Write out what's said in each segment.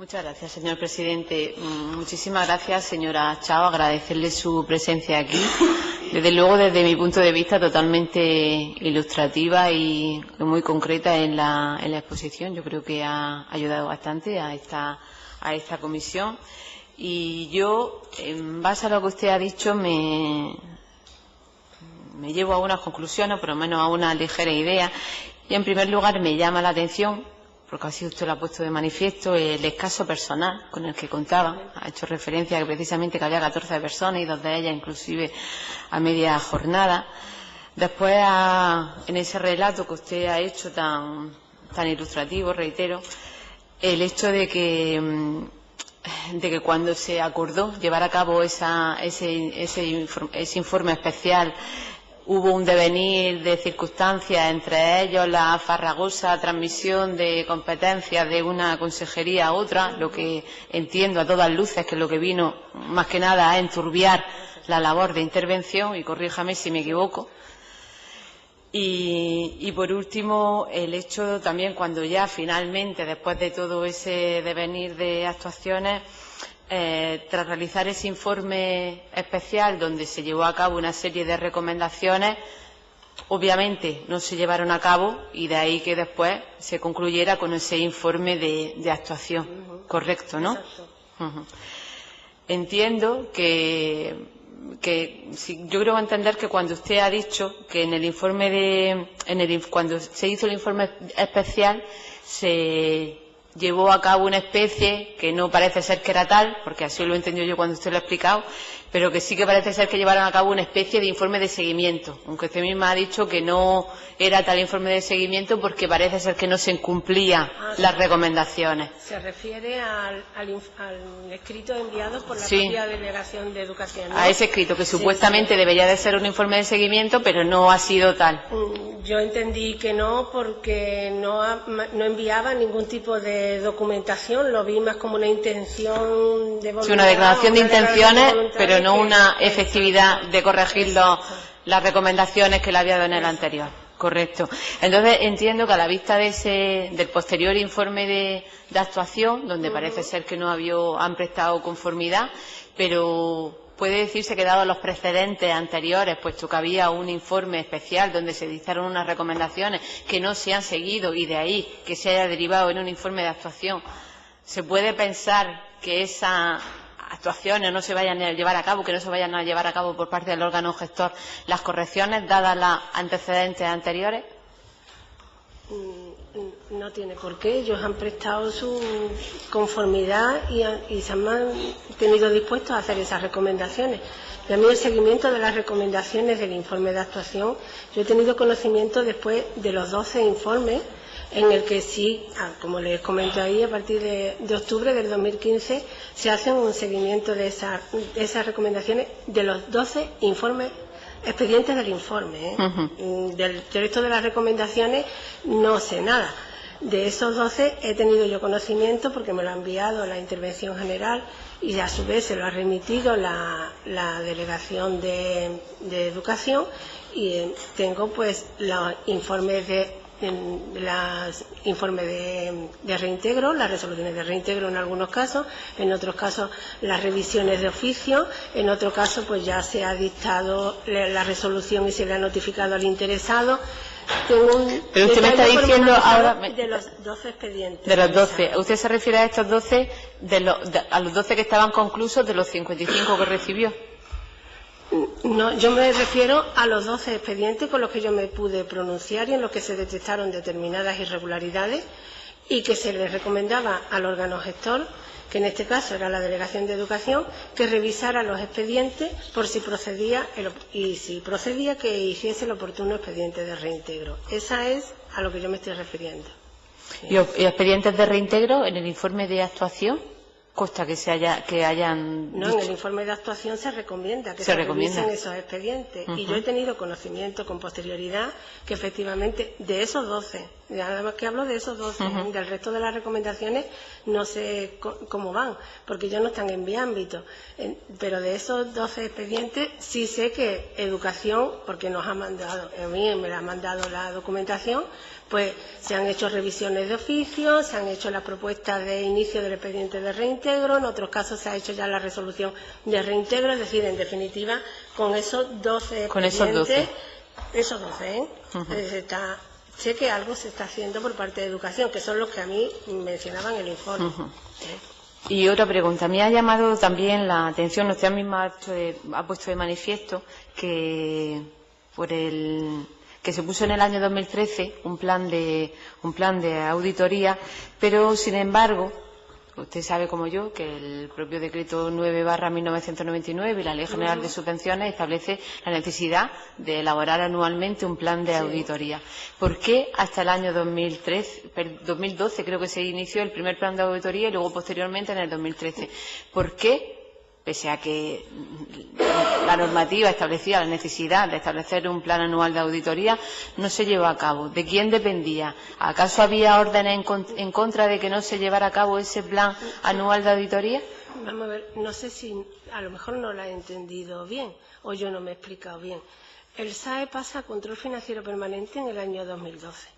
Muchas gracias, señor presidente. Muchísimas gracias, señora Chao. Agradecerle su presencia aquí. Desde luego, desde mi punto de vista, totalmente ilustrativa y muy concreta en la exposición. Yo creo que ha ayudado bastante a esta comisión. Y yo, en base a lo que usted ha dicho, me llevo a unas conclusiones, por lo menos a una ligera idea. Y, en primer lugar, me llama la atención, porque así usted lo ha puesto de manifiesto, el escaso personal con el que contaba. Ha hecho referencia a que precisamente que había 14 personas y 2 de ellas inclusive a media jornada. Después, en ese relato que usted ha hecho tan ilustrativo, reitero, el hecho de que cuando se acordó llevar a cabo ese informe especial, hubo un devenir de circunstancias, entre ellos la farragosa transmisión de competencias de una consejería a otra, lo que entiendo a todas luces que lo que vino más que nada a enturbiar la labor de intervención, y corríjame si me equivoco. Y por último, el hecho también cuando ya finalmente, después de todo ese devenir de actuaciones, tras realizar ese informe especial donde se llevó a cabo una serie de recomendaciones, obviamente no se llevaron a cabo, y de ahí que después se concluyera con ese informe de actuación. Correcto, ¿no? Exacto. Entiendo yo creo entender que cuando usted ha dicho que en el informe cuando se hizo el informe especial se llevó a cabo una especie que no parece ser que era tal, porque así lo he entendido yo cuando usted lo ha explicado, pero que sí que parece ser que llevaron a cabo una especie de informe de seguimiento, aunque usted misma ha dicho que no era tal informe de seguimiento porque parece ser que no se cumplían las recomendaciones. Se refiere al escrito enviado por la propia Delegación de Educación, ¿no? A ese escrito, que supuestamente debería de ser un informe de seguimiento, pero no ha sido tal. Yo entendí que no, porque no enviaba ningún tipo de documentación, lo vi más como una intención de voluntad. Sí, una declaración de intenciones, pero no una efectividad de corregir las recomendaciones que le había dado en el anterior. Correcto. Entonces, entiendo que a la vista del posterior informe de actuación, donde parece ser que no han prestado conformidad, pero puede decirse que, dado los precedentes anteriores, puesto que había un informe especial donde se dictaron unas recomendaciones que no se han seguido, y de ahí que se haya derivado en un informe de actuación, ¿se puede pensar que esas actuaciones no se vayan a llevar a cabo, que no se vayan a llevar a cabo por parte del órgano gestor las correcciones, dadas las antecedentes anteriores? No tiene por qué. Ellos han prestado su conformidad y se han mantenido dispuestos a hacer esas recomendaciones. Y a mí, el seguimiento de las recomendaciones del informe de actuación, yo he tenido conocimiento después de los 12 informes, en el que sí, como les comento ahí, a partir de octubre del 2015 se hace un seguimiento de esas recomendaciones de los 12 expedientes del informe. Del resto de las recomendaciones no sé nada. De esos 12 he tenido yo conocimiento porque me lo ha enviado la Intervención General y a su vez se lo ha remitido la Delegación de Educación, y tengo pues los informes de reintegro, las resoluciones de reintegro en algunos casos, en otros casos las revisiones de oficio, en otro caso pues ya se ha dictado la resolución y se le ha notificado al interesado. Pero usted me está diciendo ahora de los 12 expedientes. De los 12. ¿Usted se refiere a estos 12, a los 12 que estaban conclusos de los 55 que recibió? No, yo me refiero a los 12 expedientes con los que yo me pude pronunciar y en los que se detectaron determinadas irregularidades y que se les recomendaba al órgano gestor, que en este caso era la Delegación de Educación, que revisara los expedientes por si procedía, y si procedía, que hiciese el oportuno expediente de reintegro. Esa es a lo que yo me estoy refiriendo. ¿Y expedientes de reintegro en el informe de actuación? Consta que hayan No, dicho. en el informe de actuación se recomienda que se revisen esos expedientes. Y yo he tenido conocimiento con posterioridad que efectivamente de esos 12 Nada más que hablo de esos 12. Del resto de las recomendaciones no sé cómo van, porque ellos no están en mi ámbito. Pero de esos 12 expedientes sí sé que Educación, porque nos ha mandado, a mí me la ha mandado la documentación, pues se han hecho revisiones de oficio, se han hecho las propuestas de inicio del expediente de reintegro, en otros casos se ha hecho ya la resolución de reintegro, es decir, en definitiva, con esos 12 expedientes, esos 12, sé que algo se está haciendo por parte de Educación, que son los que a mí mencionaban en el informe. Y otra pregunta, me ha llamado también la atención, usted misma ha puesto de manifiesto que que se puso en el año 2013 un plan de auditoría, pero sin embargo, usted sabe como yo que el propio decreto 9/1999 y la Ley General de Subvenciones establece la necesidad de elaborar anualmente un plan de auditoría. ¿Por qué hasta el año 2012 creo que se inició el primer plan de auditoría y luego posteriormente en el 2013? ¿Por qué, pese a que la normativa establecía la necesidad de establecer un plan anual de auditoría, no se llevó a cabo? ¿De quién dependía? ¿Acaso había órdenes en contra de que no se llevara a cabo ese plan anual de auditoría? Vamos a ver, no sé si a lo mejor no la he entendido bien o yo no me he explicado bien. El SAE pasa a control financiero permanente en el año 2012.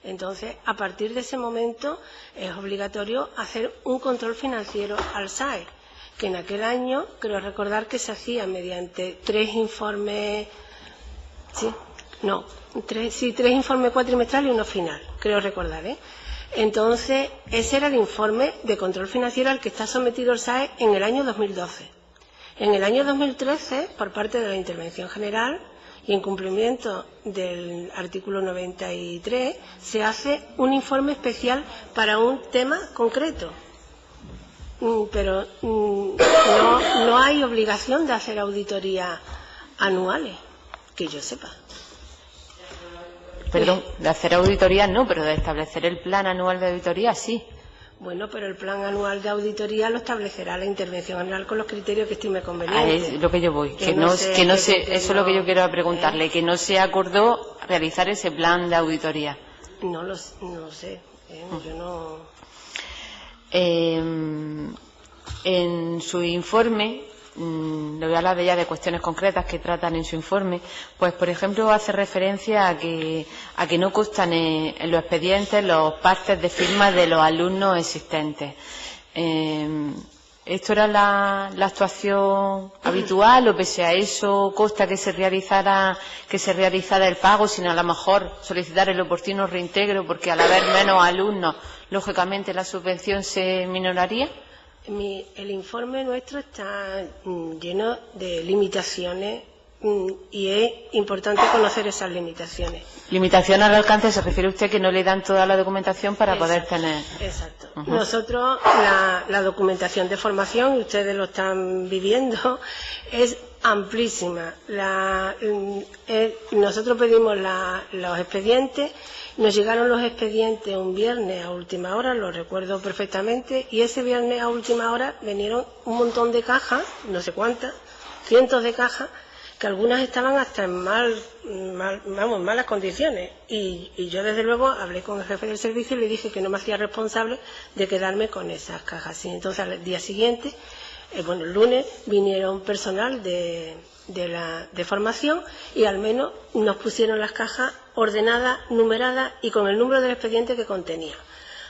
Entonces, a partir de ese momento es obligatorio hacer un control financiero al SAE, que en aquel año, creo recordar que se hacía mediante 3 informes, tres informes cuatrimestrales y uno final, creo recordar, Entonces, ese era el informe de control financiero al que está sometido el SAE en el año 2012. En el año 2013, por parte de la Intervención General y en cumplimiento del artículo 93, se hace un informe especial para un tema concreto. Pero no hay obligación de hacer auditorías anuales, que yo sepa. Perdón, de hacer auditorías no, pero de establecer el plan anual de auditoría sí. Bueno, pero el plan anual de auditoría lo establecerá la Intervención General con los criterios que estime conveniente. Es lo que yo voy, eso es lo que yo quiero preguntarle, que no se acordó realizar ese plan de auditoría. No lo sé, yo no... En su informe, le voy a hablar de cuestiones concretas que tratan en su informe, pues por ejemplo hace referencia a que no constan en los expedientes los partes de firma de los alumnos existentes. ¿Esto era la actuación habitual o pese a eso consta que se realizara el pago, sino a lo mejor solicitar el oportuno reintegro porque al haber menos alumnos, lógicamente la subvención se minoraría? El informe nuestro está lleno de limitaciones y es importante conocer esas limitaciones. Limitación al alcance, se refiere usted que no le dan toda la documentación para poder tener. Exacto. Nosotros, la documentación de formación, y ustedes lo están viviendo, es amplísima. Nosotros pedimos los expedientes, nos llegaron los expedientes un viernes a última hora, lo recuerdo perfectamente, y ese viernes a última hora vinieron un montón de cajas, no sé cuántas, cientos de cajas, que algunas estaban hasta en malas condiciones. Y yo, desde luego, hablé con el jefe del servicio y le dije que no me hacía responsable de quedarme con esas cajas. Y entonces, al día siguiente, el lunes, vinieron personal de formación y al menos nos pusieron las cajas ordenadas, numeradas y con el número del expediente que contenía.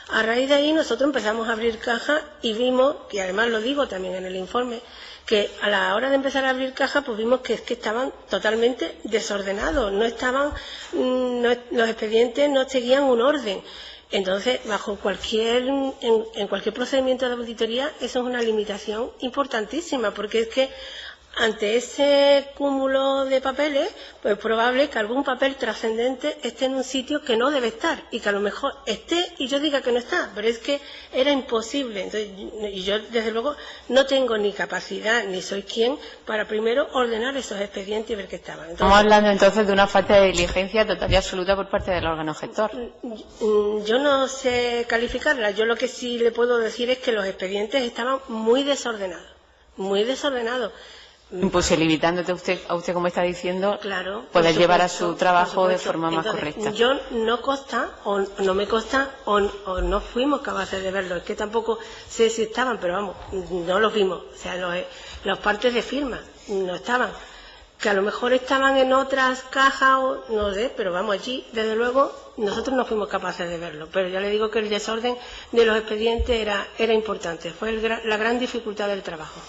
A raíz de ahí, nosotros empezamos a abrir cajas y vimos, y además lo digo también en el informe, que a la hora de empezar a abrir cajas, pues vimos que estaban totalmente desordenados, los expedientes no seguían un orden. Entonces, en cualquier procedimiento de auditoría, eso es una limitación importantísima, porque es que ante ese cúmulo de papeles, pues es probable que algún papel trascendente esté en un sitio que no debe estar y que a lo mejor esté y yo diga que no está, pero es que era imposible. Entonces, y yo, desde luego, no tengo ni capacidad ni soy quien para primero ordenar esos expedientes y ver qué estaban. Estamos hablando entonces de una falta de diligencia total y absoluta por parte del órgano gestor. Yo no sé calificarla. Yo lo que sí le puedo decir es que los expedientes estaban muy desordenados, muy desordenados. Imposibilitándote a usted, como está diciendo, claro, poder llevar a su trabajo de forma más correcta. Yo no consta, o no me consta, o no fuimos capaces de verlo. Es que tampoco sé si estaban, pero vamos, no los vimos. O sea, los partes de firma no estaban. Que a lo mejor estaban en otras cajas, o no sé, pero vamos, allí, desde luego, nosotros no fuimos capaces de verlo. Pero ya le digo que el desorden de los expedientes era importante. Fue la gran dificultad del trabajo.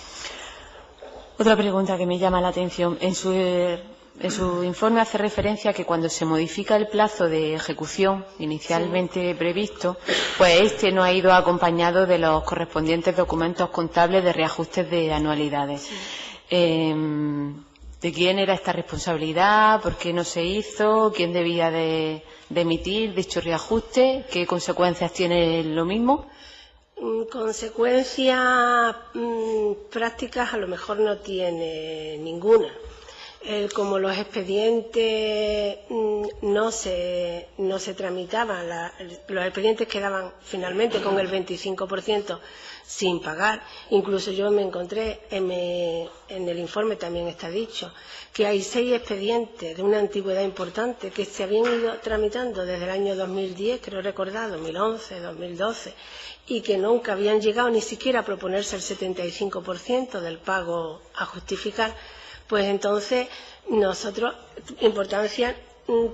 Otra pregunta que me llama la atención. En su informe hace referencia a que cuando se modifica el plazo de ejecución inicialmente previsto, pues este no ha ido acompañado de los correspondientes documentos contables de reajustes de anualidades. Sí. ¿De quién era esta responsabilidad? ¿Por qué no se hizo? ¿Quién debía de emitir dicho reajuste? ¿Qué consecuencias tiene lo mismo? Consecuencias prácticas a lo mejor no tiene ninguna. Como los expedientes no se tramitaban, los expedientes quedaban finalmente con el 25% sin pagar. Incluso yo me encontré, en el informe también está dicho, que hay 6 expedientes de una antigüedad importante que se habían ido tramitando desde el año 2010, creo recordar, 2011, 2012, y que nunca habían llegado ni siquiera a proponerse el 75% del pago a justificar. Pues entonces nosotros importancia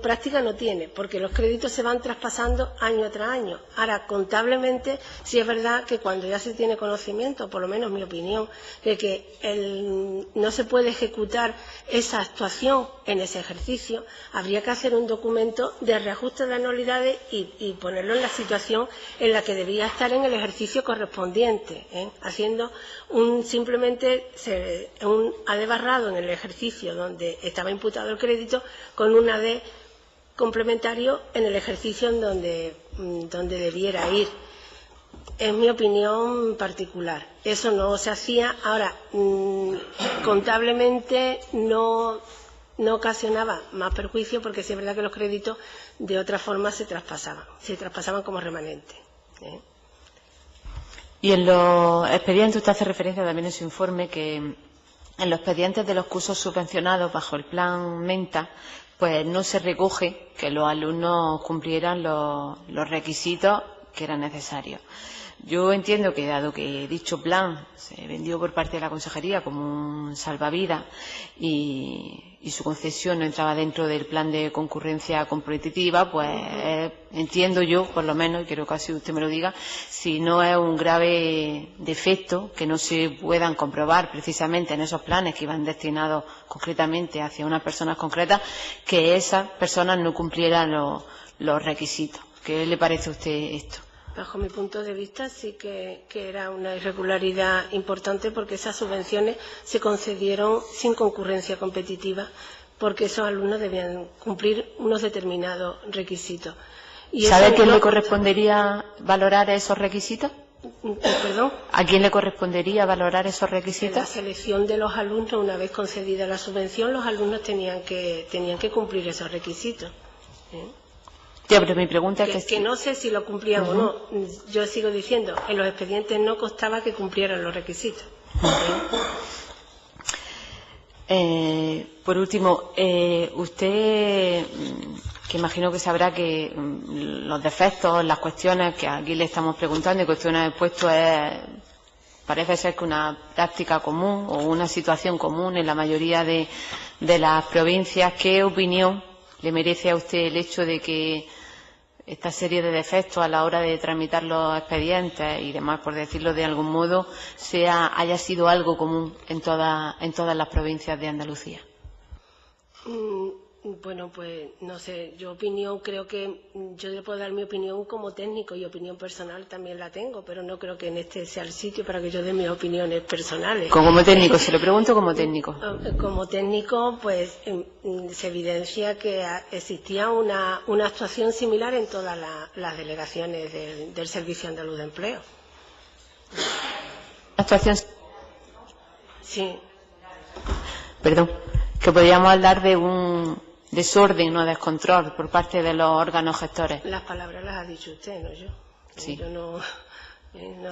práctica no tiene, porque los créditos se van traspasando año tras año. Ahora, contablemente, sí es verdad que cuando ya se tiene conocimiento, por lo menos mi opinión, de que no se puede ejecutar esa actuación en ese ejercicio, habría que hacer un documento de reajuste de anualidades y ponerlo en la situación en la que debía estar en el ejercicio correspondiente, haciendo simplemente un AD barrado en el ejercicio donde estaba imputado el crédito con un AD complementario en el ejercicio en donde debiera ir. Es mi opinión particular. Eso no se hacía. Ahora, contablemente no ocasionaba más perjuicio porque sí es verdad que los créditos de otra forma se traspasaban como remanente. Y en los expedientes, usted hace referencia también en su informe que en los expedientes de los cursos subvencionados bajo el plan Menta, pues no se recoge que los alumnos cumplieran los requisitos que eran necesarios. Yo entiendo que, dado que dicho plan se vendió por parte de la Consejería como un salvavidas y su concesión no entraba dentro del plan de concurrencia competitiva, pues entiendo yo, por lo menos, y quiero que así usted me lo diga, si no es un grave defecto que no se puedan comprobar precisamente en esos planes que iban destinados concretamente hacia unas personas concretas, que esas personas no cumplieran los requisitos. ¿Qué le parece a usted esto? Bajo mi punto de vista sí que era una irregularidad importante porque esas subvenciones se concedieron sin concurrencia competitiva porque esos alumnos debían cumplir unos determinados requisitos. ¿Sabe a quién le correspondería valorar esos requisitos? ¿Perdón? ¿A quién le correspondería valorar esos requisitos? En la selección de los alumnos, una vez concedida la subvención, los alumnos tenían que cumplir esos requisitos. Ya, pero mi pregunta es que no sé si lo cumplían o no. Yo sigo diciendo, en los expedientes no constaba que cumplieran los requisitos. Por último, usted, que imagino que sabrá que los defectos, las cuestiones que aquí le estamos preguntando y cuestiones expuestas parece ser que una práctica común o una situación común en la mayoría de las provincias. ¿Qué opinión le merece a usted el hecho de que esta serie de defectos a la hora de tramitar los expedientes y demás, por decirlo de algún modo, haya sido algo común en todas las provincias de Andalucía? Bueno, pues no sé, creo que yo le puedo dar mi opinión como técnico y opinión personal también la tengo, pero no creo que en este sea el sitio para que yo dé mis opiniones personales. Como técnico, se lo pregunto como técnico. Como técnico, pues se evidencia que existía una actuación similar en todas las delegaciones del Servicio Andaluz de Empleo. ¿Actuación? Sí. Perdón, que podríamos hablar de un desorden o descontrol por parte de los órganos gestores. Las palabras las ha dicho usted, no yo. Sí. Yo no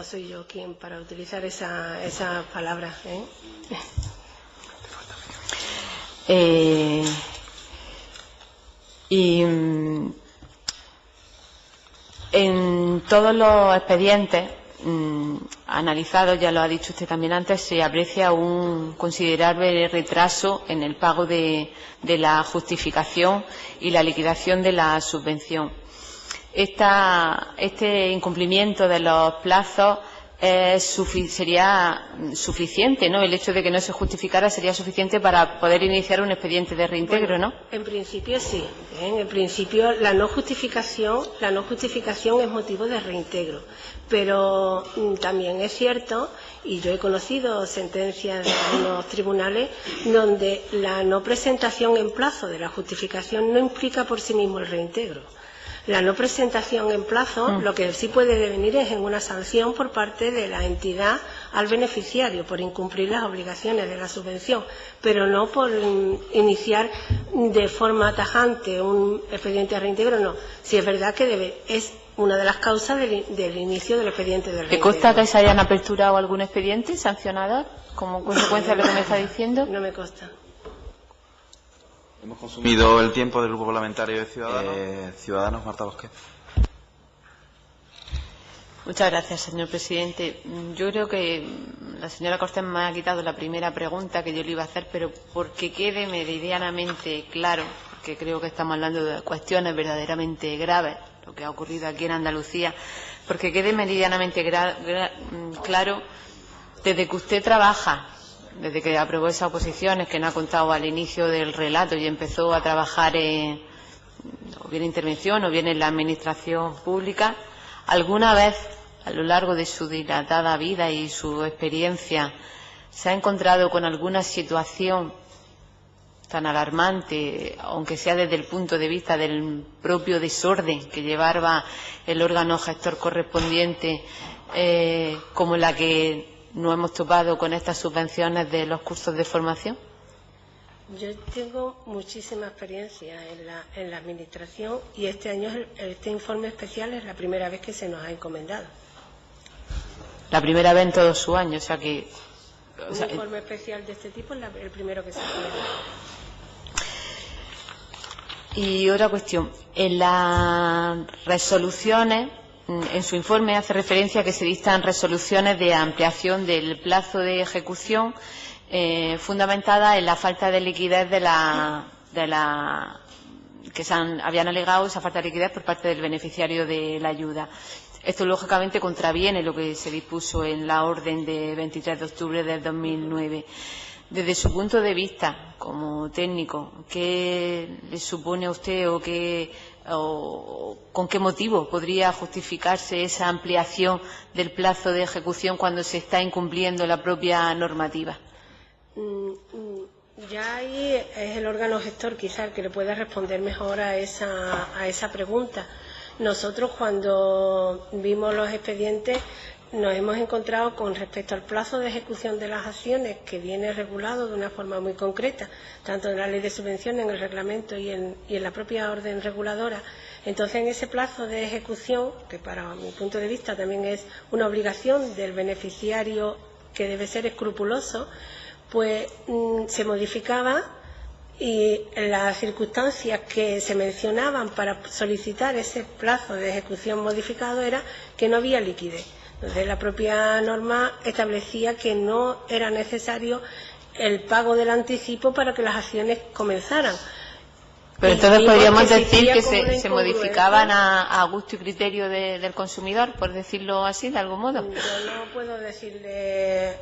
soy yo quien para utilizar esas palabras. Y en todos los expedientes analizados, ya lo ha dicho usted también antes, se aprecia un considerable retraso en el pago de la justificación y la liquidación de la subvención. Este incumplimiento de los plazos sería suficiente, ¿no? El hecho de que no se justificara sería suficiente para poder iniciar un expediente de reintegro, ¿no? En principio sí. En principio la no justificación es motivo de reintegro. Pero también es cierto, y yo he conocido sentencias de algunos tribunales, donde la no presentación en plazo de la justificación no implica por sí mismo el reintegro. La no presentación en plazo lo que sí puede devenir es en una sanción por parte de la entidad al beneficiario por incumplir las obligaciones de la subvención, pero no por iniciar de forma tajante un expediente de reintegro, no. Si es verdad que es una de las causas del inicio del expediente de reintegro. ¿Te consta que se hayan aperturado algún expediente sancionador como consecuencia de lo que me está diciendo? No me consta. Hemos consumido el tiempo del Grupo Parlamentario de Ciudadanos. Ciudadanos, Marta Bosquet. Muchas gracias, señor presidente. Yo creo que la señora Cortés me ha quitado la primera pregunta que yo le iba a hacer, pero porque quede meridianamente claro, porque creo que estamos hablando de cuestiones verdaderamente graves, lo que ha ocurrido aquí en Andalucía, porque quede meridianamente claro, desde que usted trabaja, desde que aprobó esas oposiciones que no ha contado al inicio del relato y empezó a trabajar o bien en intervención o bien en la administración pública, ¿alguna vez a lo largo de su dilatada vida y su experiencia se ha encontrado con alguna situación tan alarmante, aunque sea desde el punto de vista del propio desorden que llevaba el órgano gestor correspondiente, como la que nos hemos topado con estas subvenciones de los cursos de formación? Yo tengo muchísima experiencia en la administración y este año este informe especial es la primera vez que se nos ha encomendado. La primera vez en todo su año, o sea que... Un informe especial de este tipo es el primero que se hace. Y otra cuestión, en las resoluciones, en su informe hace referencia a que se dictan resoluciones de ampliación del plazo de ejecución fundamentada en la falta de liquidez que habían alegado esa falta de liquidez por parte del beneficiario de la ayuda. Esto lógicamente contraviene lo que se dispuso en la orden de 23 de octubre del 2009. Desde su punto de vista como técnico, ¿qué le supone a usted o con qué motivo podría justificarse esa ampliación del plazo de ejecución cuando se está incumpliendo la propia normativa? Ya ahí es el órgano gestor quizá el que le pueda responder mejor a esa pregunta. Nosotros cuando vimos los expedientes nos hemos encontrado con respecto al plazo de ejecución de las acciones, que viene regulado de una forma muy concreta, tanto en la ley de subvenciones, en el reglamento y en la propia orden reguladora. Entonces, en ese plazo de ejecución, que para mi punto de vista también es una obligación del beneficiario que debe ser escrupuloso, pues se modificaba, y las circunstancias que se mencionaban para solicitar ese plazo de ejecución modificado era que no había liquidez. Entonces, la propia norma establecía que no era necesario el pago del anticipo para que las acciones comenzaran. Pero entonces podríamos decir que se modificaban a gusto y criterio del consumidor, por decirlo así, de algún modo. Yo no puedo decirle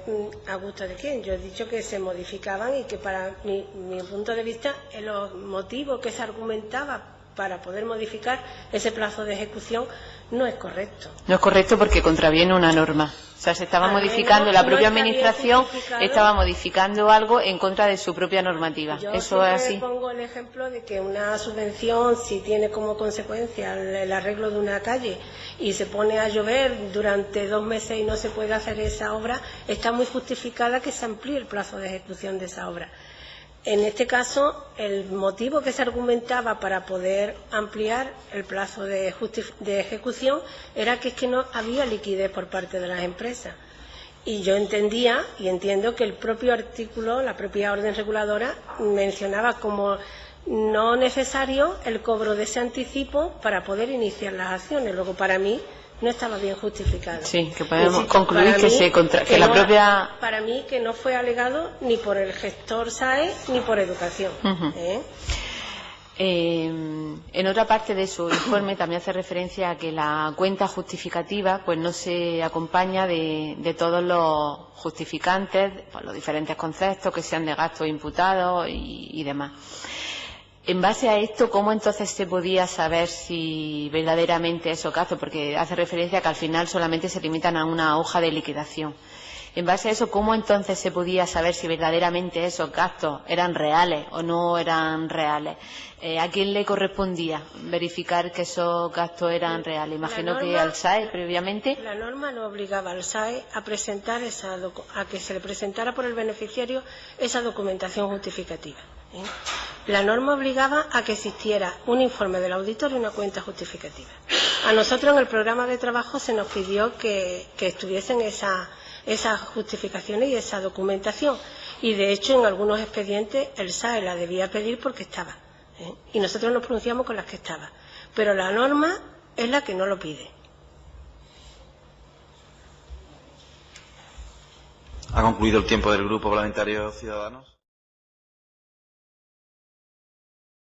a gusto de quién. Yo he dicho que se modificaban y que para mi punto de vista los motivos que se argumentaba para poder modificar ese plazo de ejecución no es correcto. No es correcto porque contraviene una norma. O sea, se estaba modificando, la propia administración estaba modificando algo en contra de su propia normativa. Eso es así. Yo pongo el ejemplo de que una subvención, si tiene como consecuencia el arreglo de una calle y se pone a llover durante 2 meses y no se puede hacer esa obra, está muy justificada que se amplíe el plazo de ejecución de esa obra. En este caso, el motivo que se argumentaba para poder ampliar el plazo de ejecución era que es que no había liquidez por parte de las empresas. Y yo entendía y entiendo que el propio artículo, la propia orden reguladora, mencionaba como no necesario el cobro de ese anticipo para poder iniciar las acciones. Luego, para mí, no estaba bien justificado. Sí, que podemos Insisto, concluir que la propia... Para mí, que no fue alegado ni por el gestor SAE ni por Educación. En otra parte de su informe también hace referencia a que la cuenta justificativa pues no se acompaña de todos los justificantes, pues, los diferentes conceptos que sean de gastos imputados y demás. En base a esto, ¿cómo entonces se podía saber si verdaderamente esos gastos, porque hace referencia a que al final solamente se limitan a una hoja de liquidación? En base a eso, ¿cómo entonces se podía saber si verdaderamente esos gastos eran reales o no eran reales? ¿A quién le correspondía verificar que esos gastos eran reales? Imagino que al SAE previamente. La norma no obligaba al SAE a presentar a que se le presentara por el beneficiario esa documentación justificativa. La norma obligaba a que existiera un informe del auditor y una cuenta justificativa. A nosotros en el programa de trabajo se nos pidió que estuviesen esas justificaciones y esa documentación. Y de hecho en algunos expedientes el SAE la debía pedir porque estaba. Y nosotros nos pronunciamos con las que estaba. Pero la norma es la que no lo pide. ¿Ha concluido el tiempo del Grupo Parlamentario Ciudadanos?